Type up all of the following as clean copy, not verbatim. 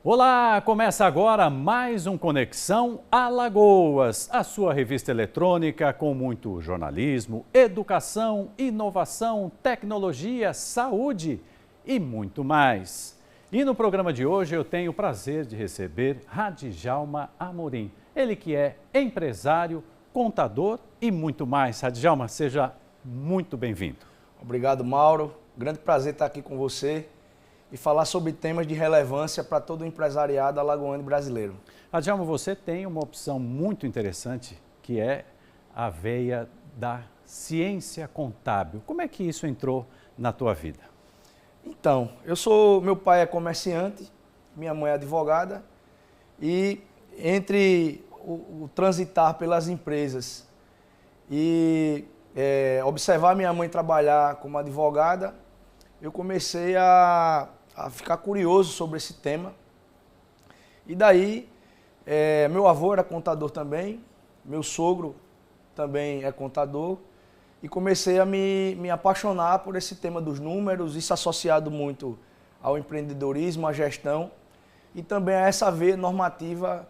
Olá, começa agora mais um Conexão Alagoas, a sua revista eletrônica com muito jornalismo, educação, inovação, tecnologia, saúde e muito mais. E no programa de hoje eu tenho o prazer de receber Radjalma Amorim, ele que é empresário, contador e muito mais. Radjalma, seja muito bem-vindo. Obrigado, Mauro. Grande prazer estar aqui com você e falar sobre temas de relevância para todo o empresariado alagoano e brasileiro. Radjalma, você tem uma opção muito interessante, que é a veia da ciência contábil. Como é que isso entrou na tua vida? Então, meu pai é comerciante, minha mãe é advogada, e entre o transitar pelas empresas e observar minha mãe trabalhar como advogada, eu comecei a ficar curioso sobre esse tema. E daí, meu avô era contador também, meu sogro também é contador, e comecei a me apaixonar por esse tema dos números, isso associado muito ao empreendedorismo, à gestão, e também a essa veia normativa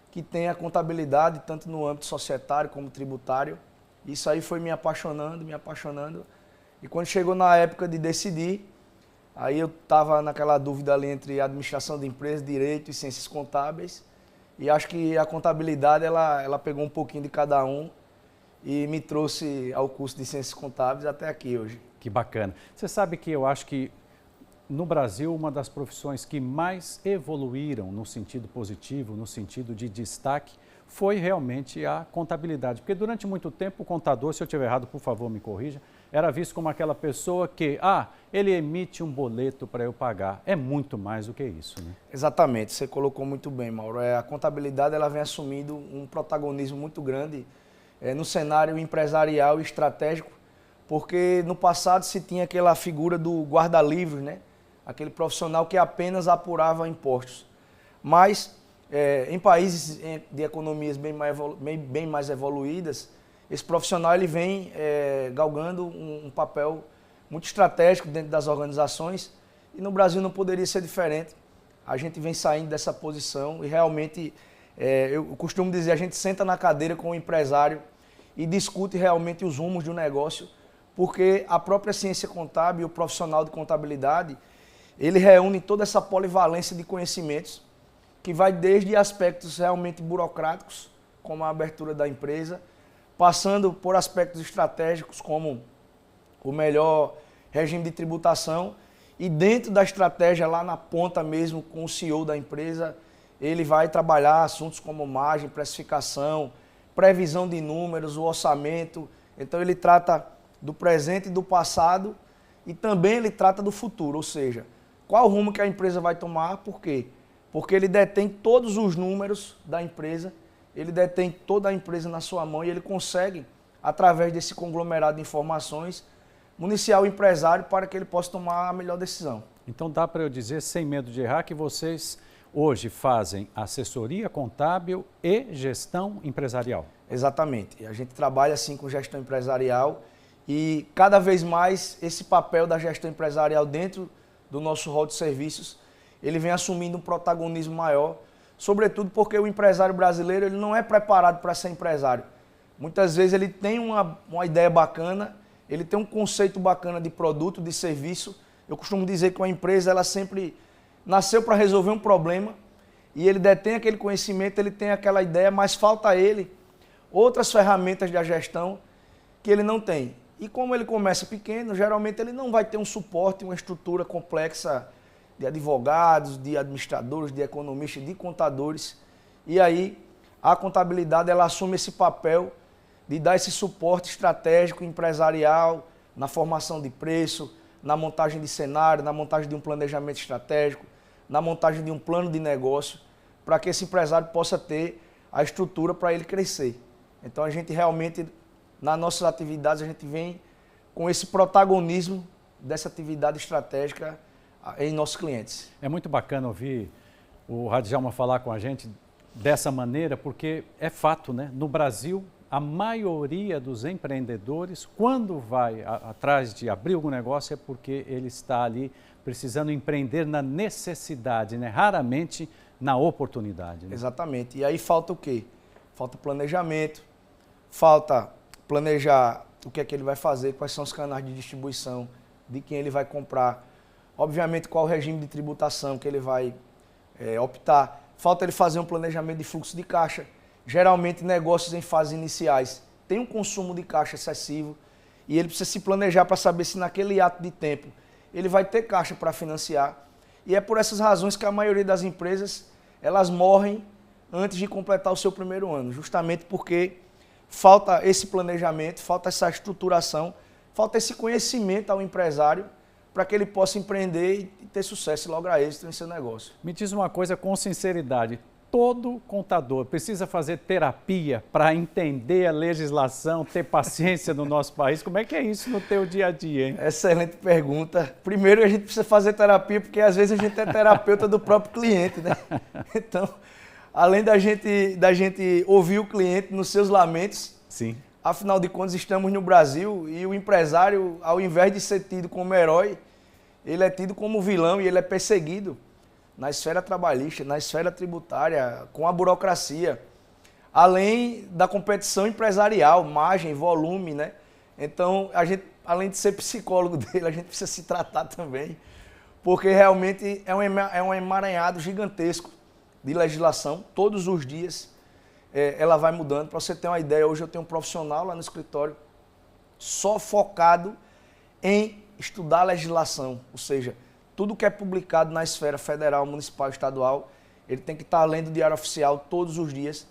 que tem a contabilidade, tanto no âmbito societário como tributário. Isso aí foi me apaixonando, e quando chegou na época de decidir, aí eu estava naquela dúvida ali entre administração de empresas, direito e ciências contábeis. E acho que a contabilidade, ela pegou um pouquinho de cada um e me trouxe ao curso de ciências contábeis até aqui hoje. Que bacana. Você sabe que eu acho que no Brasil uma das profissões que mais evoluíram no sentido positivo, no sentido de destaque, foi realmente a contabilidade. Porque durante muito tempo o contador, se eu estiver errado, por favor, me corrija, era visto como aquela pessoa que, ele emite um boleto para eu pagar. É muito mais do que isso, né? Exatamente, você colocou muito bem, Mauro. A contabilidade ela vem assumindo um protagonismo muito grande no cenário empresarial e estratégico, porque no passado se tinha aquela figura do guarda-livros, né? Aquele profissional que apenas apurava impostos. Mas em países de economias bem mais evoluídas, esse profissional ele vem galgando um papel muito estratégico dentro das organizações, e no Brasil não poderia ser diferente. A gente vem saindo dessa posição e realmente, eu costumo dizer, a gente senta na cadeira com o empresário e discute realmente os rumos de um negócio, porque a própria ciência contábil e o profissional de contabilidade, ele reúne toda essa polivalência de conhecimentos que vai desde aspectos realmente burocráticos, como a abertura da empresa, passando por aspectos estratégicos como o melhor regime de tributação, e dentro da estratégia lá na ponta mesmo com o CEO da empresa, ele vai trabalhar assuntos como margem, precificação, previsão de números, o orçamento. Então ele trata do presente e do passado, e também ele trata do futuro, ou seja, qual o rumo que a empresa vai tomar, por quê? Porque ele detém todos os números da empresa, ele detém toda a empresa na sua mão e ele consegue, através desse conglomerado de informações, municiar o empresário para que ele possa tomar a melhor decisão. Então dá para eu dizer, sem medo de errar, que vocês hoje fazem assessoria contábil e gestão empresarial? Exatamente. A gente trabalha assim com gestão empresarial e cada vez mais esse papel da gestão empresarial dentro do nosso rol de serviços, ele vem assumindo um protagonismo maior, sobretudo porque o empresário brasileiro ele não é preparado para ser empresário. Muitas vezes ele tem uma ideia bacana, ele tem um conceito bacana de produto, de serviço. Eu costumo dizer que uma empresa ela sempre nasceu para resolver um problema e ele detém aquele conhecimento, ele tem aquela ideia, mas falta a ele outras ferramentas de gestão que ele não tem. E como ele começa pequeno, geralmente ele não vai ter um suporte, uma estrutura complexa de advogados, de administradores, de economistas, de contadores. E aí a contabilidade ela assume esse papel de dar esse suporte estratégico empresarial na formação de preço, na montagem de cenário, na montagem de um planejamento estratégico, na montagem de um plano de negócio, para que esse empresário possa ter a estrutura para ele crescer. Então a gente realmente, nas nossas atividades, a gente vem com esse protagonismo dessa atividade estratégica em nossos clientes. É muito bacana ouvir o Radjalma falar com a gente dessa maneira, porque é fato, né? No Brasil, a maioria dos empreendedores, quando vai atrás de abrir algum negócio, é porque ele está ali precisando empreender na necessidade, né? Raramente na oportunidade. Né? Exatamente. E aí falta o quê? Falta planejamento, falta planejar o que é que ele vai fazer, quais são os canais de distribuição, de quem ele vai comprar, obviamente qual o regime de tributação que ele vai optar. Falta ele fazer um planejamento de fluxo de caixa. Geralmente negócios em fases iniciais têm um consumo de caixa excessivo e ele precisa se planejar para saber se naquele ato de tempo ele vai ter caixa para financiar. E é por essas razões que a maioria das empresas elas morrem antes de completar o seu primeiro ano, justamente porque falta esse planejamento, falta essa estruturação, falta esse conhecimento ao empresário para que ele possa empreender e ter sucesso e lograr êxito em seu negócio. Me diz uma coisa com sinceridade, todo contador precisa fazer terapia para entender a legislação, ter paciência no nosso país? Como é que é isso no teu dia a dia, hein? Excelente pergunta. Primeiro, a gente precisa fazer terapia porque às vezes a gente é terapeuta do próprio cliente, né? Então, além da gente ouvir o cliente nos seus lamentos, sim. Afinal de contas estamos no Brasil e o empresário, ao invés de ser tido como herói, ele é tido como vilão e ele é perseguido na esfera trabalhista, na esfera tributária, com a burocracia, além da competição empresarial, margem, volume, né? Então, a gente, além de ser psicólogo dele, a gente precisa se tratar também, porque realmente é um emaranhado gigantesco de legislação, todos os dias ela vai mudando. Para você ter uma ideia, hoje eu tenho um profissional lá no escritório só focado em estudar a legislação, ou seja, tudo que é publicado na esfera federal, municipal e estadual, ele tem que estar lendo o Diário Oficial todos os dias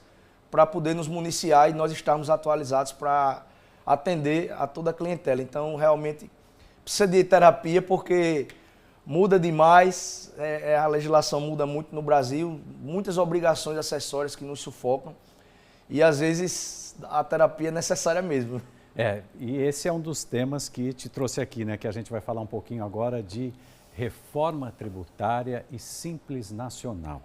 para poder nos municiar e nós estarmos atualizados para atender a toda a clientela. Então, realmente, precisa de terapia porque muda demais, a legislação muda muito no Brasil, muitas obrigações acessórias que nos sufocam e, às vezes, a terapia é necessária mesmo. E esse é um dos temas que te trouxe aqui, né? Que a gente vai falar um pouquinho agora de reforma tributária e Simples Nacional.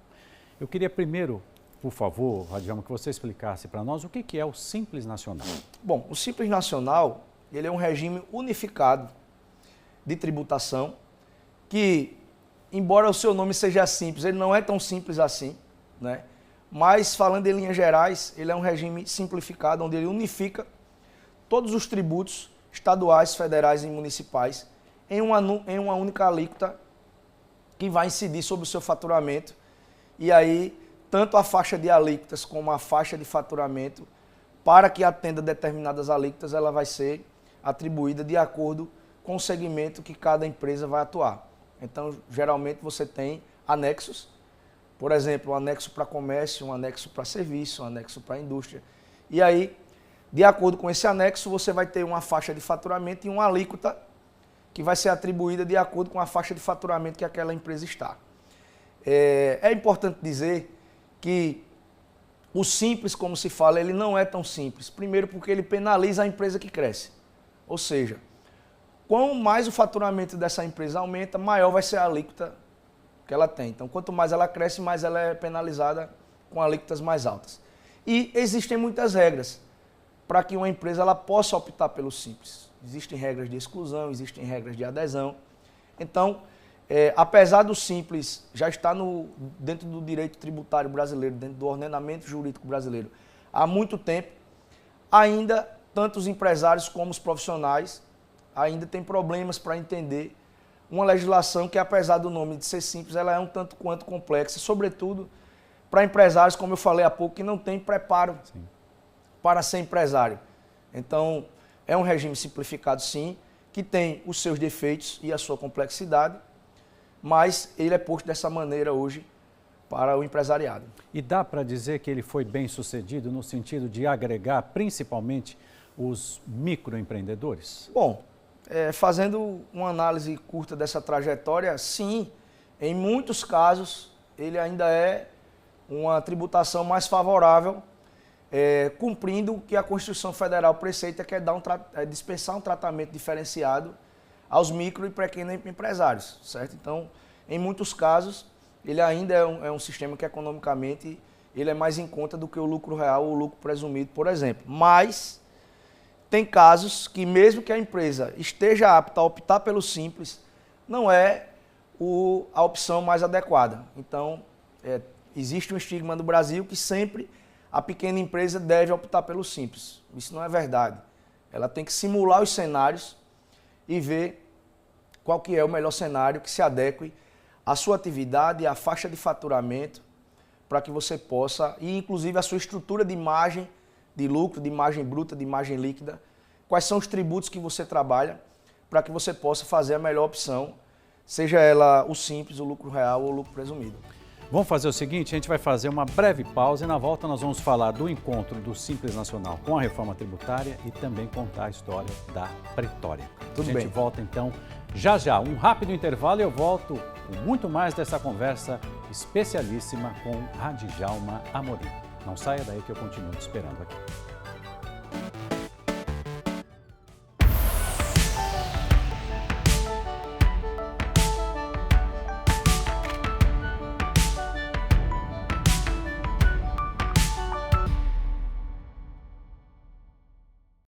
Eu queria primeiro, por favor, Radjalma, que você explicasse para nós o que é o Simples Nacional. Bom, o Simples Nacional, ele é um regime unificado de tributação que, embora o seu nome seja simples, ele não é tão simples assim, né? Mas, falando em linhas gerais, ele é um regime simplificado, onde ele unifica todos os tributos estaduais, federais e municipais em uma única alíquota que vai incidir sobre o seu faturamento. E aí, tanto a faixa de alíquotas como a faixa de faturamento, para que atenda determinadas alíquotas, ela vai ser atribuída de acordo com o segmento que cada empresa vai atuar. Então, geralmente você tem anexos, por exemplo, um anexo para comércio, um anexo para serviço, um anexo para indústria. E aí, de acordo com esse anexo, você vai ter uma faixa de faturamento e uma alíquota que vai ser atribuída de acordo com a faixa de faturamento que aquela empresa está. É importante dizer que o simples, como se fala, ele não é tão simples. Primeiro porque ele penaliza a empresa que cresce. Ou seja, quanto mais o faturamento dessa empresa aumenta, maior vai ser a alíquota que ela tem. Então, quanto mais ela cresce, mais ela é penalizada com alíquotas mais altas. E existem muitas regras para que uma empresa ela possa optar pelo simples. Existem regras de exclusão, existem regras de adesão. Então, apesar do simples já estar dentro do direito tributário brasileiro, dentro do ordenamento jurídico brasileiro, há muito tempo, ainda tanto os empresários como os profissionais ainda têm problemas para entender uma legislação que, apesar do nome de ser simples, ela é um tanto quanto complexa, sobretudo para empresários, como eu falei há pouco, que não têm preparo para ser empresário. Então, é um regime simplificado, sim, que tem os seus defeitos e a sua complexidade, mas ele é posto dessa maneira hoje para o empresariado. E dá para dizer que ele foi bem sucedido no sentido de agregar principalmente os microempreendedores? Bom, fazendo uma análise curta dessa trajetória, sim, em muitos casos ele ainda é uma tributação mais favorável, cumprindo o que a Constituição Federal preceita, que é dispensar um tratamento diferenciado aos micro e pequenos empresários, certo? Então, em muitos casos, ele ainda é um sistema que economicamente ele é mais em conta do que o lucro real ou o lucro presumido, por exemplo. Mas tem casos que mesmo que a empresa esteja apta a optar pelo Simples, não é a opção mais adequada. Então, existe um estigma no Brasil que sempre a pequena empresa deve optar pelo Simples. Isso não é verdade. Ela tem que simular os cenários e ver qual que é o melhor cenário que se adeque à sua atividade, à faixa de faturamento, para que você possa, e inclusive a sua estrutura de margem de lucro, de margem bruta, de margem líquida, quais são os tributos que você trabalha, para que você possa fazer a melhor opção, seja ela o Simples, o lucro real ou o lucro presumido. Vamos fazer o seguinte, a gente vai fazer uma breve pausa e na volta nós vamos falar do encontro do Simples Nacional com a reforma tributária e também contar a história da Pretória. Tudo bem. A gente volta então já já, um rápido intervalo e eu volto com muito mais dessa conversa especialíssima com Radjalma Amorim. Não saia daí que eu continuo te esperando aqui.